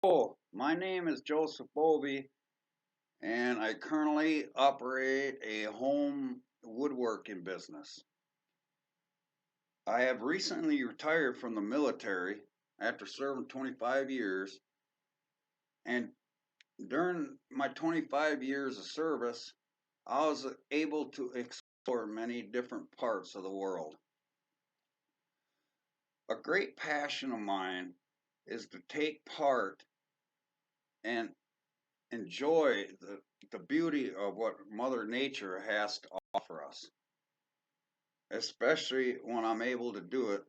Hello, my name is Joseph Bovey, and I currently operate a home woodworking business. I have recently retired from the military after serving 25 years, and during my 25 years of service, I was able to explore many different parts of the world. A great passion of mine is to take part and enjoy the beauty of what Mother Nature has to offer us, especially when I'm able to do it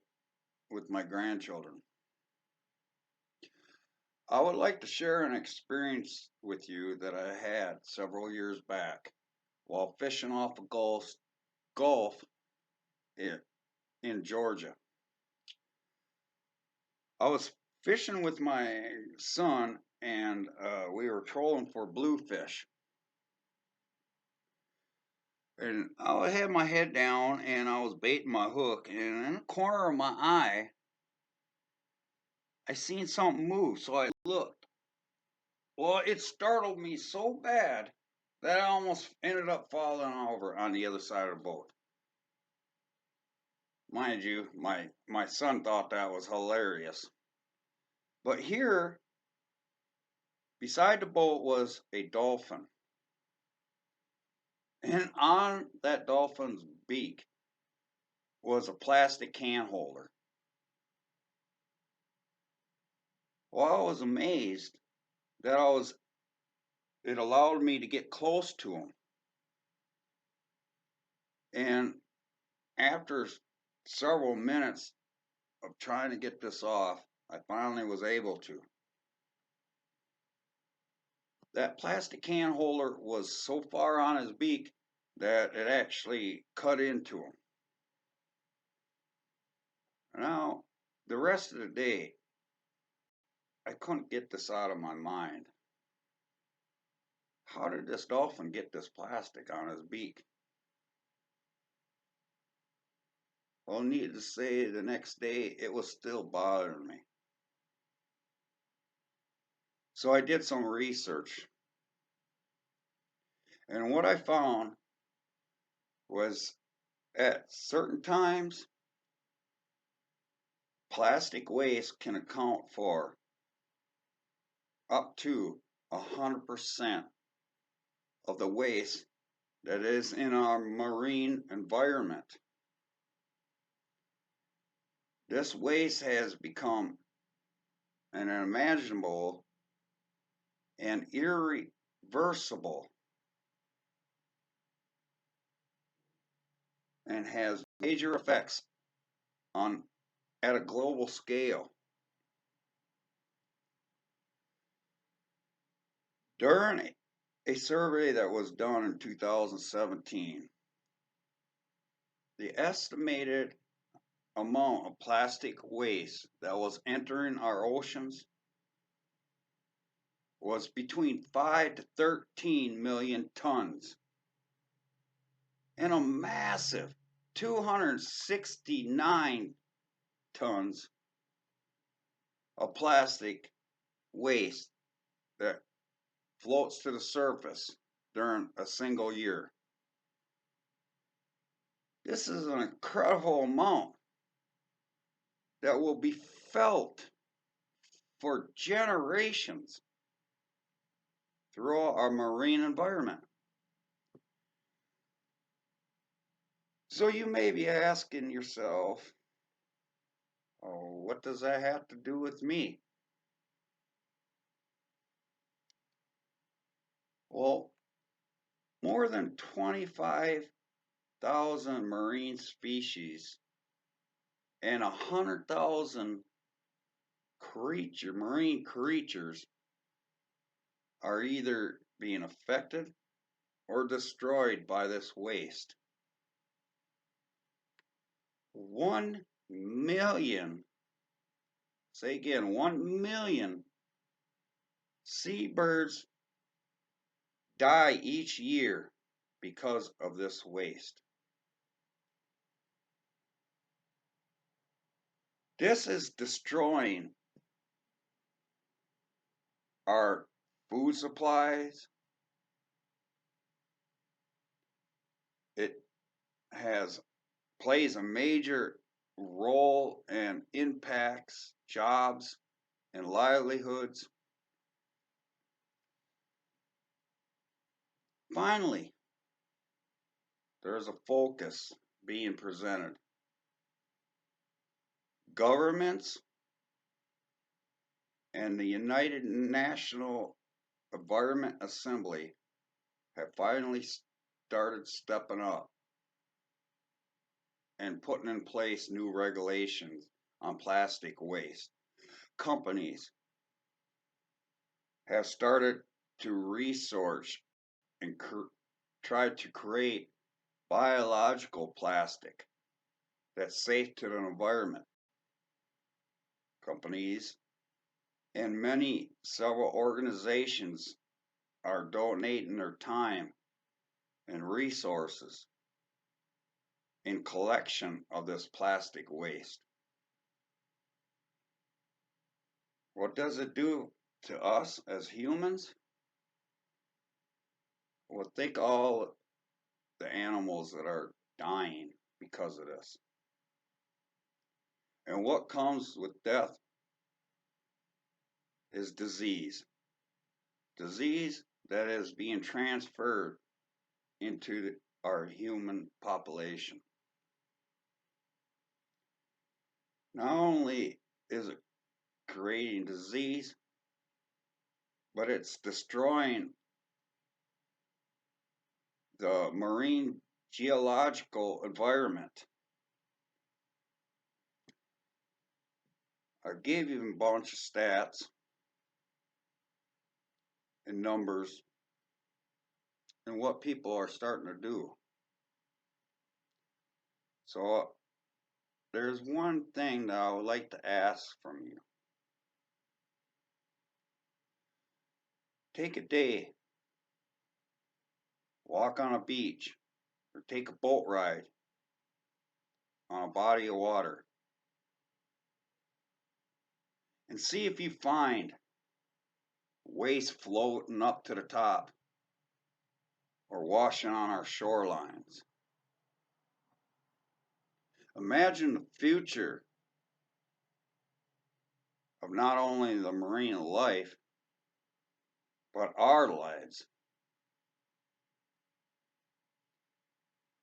with my grandchildren. I would like to share an experience with you that I had several years back while fishing off the Gulf in Georgia. I was fishing with my son, and we were trolling for bluefish. And I had my head down and I was baiting my hook, and in the corner of my eye, I seen something move, so I looked. Well, it startled me so bad that I almost ended up falling over on the other side of the boat. Mind you, my son thought that was hilarious. But here, beside the boat was a dolphin. And on that dolphin's beak was a plastic can holder. Well, I was amazed that it allowed me to get close to him. And after several minutes of trying to get this off, I finally was able to. That plastic can holder was so far on his beak that it actually cut into him. Now, the rest of the day, I couldn't get this out of my mind. How did this dolphin get this plastic on his beak? Well, needless to say, the next day it was still bothering me. So I did some research. And what I found was at certain times, plastic waste can account for up to 100% of the waste that is in our marine environment. This waste has become an unimaginable and irreversible and has major effects on at a global scale. During a survey that was done in 2017, the estimated amount of plastic waste that was entering our oceans was between 5 to 13 million tons, and a massive 269 tons of plastic waste that floats to the surface during a single year. This is an incredible amount that will be felt for generations throughout our marine environment. So you may be asking yourself, oh, what does that have to do with me? Well, more than 25,000 marine species and 100,000 marine creatures are either being affected or destroyed by this waste. 1 million, say again, 1 million seabirds die each year because of this waste. This is destroying our food supplies. It has plays a major role and impacts jobs and livelihoods. Finally, there is a focus being presented. Governments and the United National Environment Assembly have finally started stepping up and putting in place new regulations on plastic waste. Companies have started to research and try to create biological plastic that's safe to the environment. Companies and several organizations are donating their time and resources in collection of this plastic waste. What does it do to us as humans? Well, think all the animals that are dying because of this. And what comes with death is disease. Disease that is being transferred into our human population. Not only is it creating disease, but it's destroying the marine geological environment. I gave you a bunch of stats and numbers and what people are starting to do. So there's one thing that I would like to ask from you. Take a day, walk on a beach, or take a boat ride on a body of water and see if you find waste floating up to the top or washing on our shorelines. Imagine the future of not only the marine life, but our lives.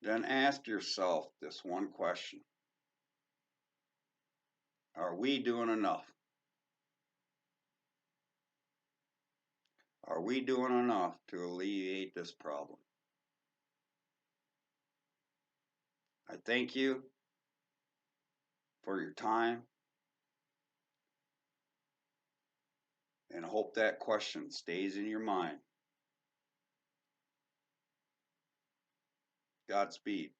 Then ask yourself this one question. Are we doing enough? Are we doing enough to alleviate this problem? I thank you for your time and hope that question stays in your mind. Godspeed.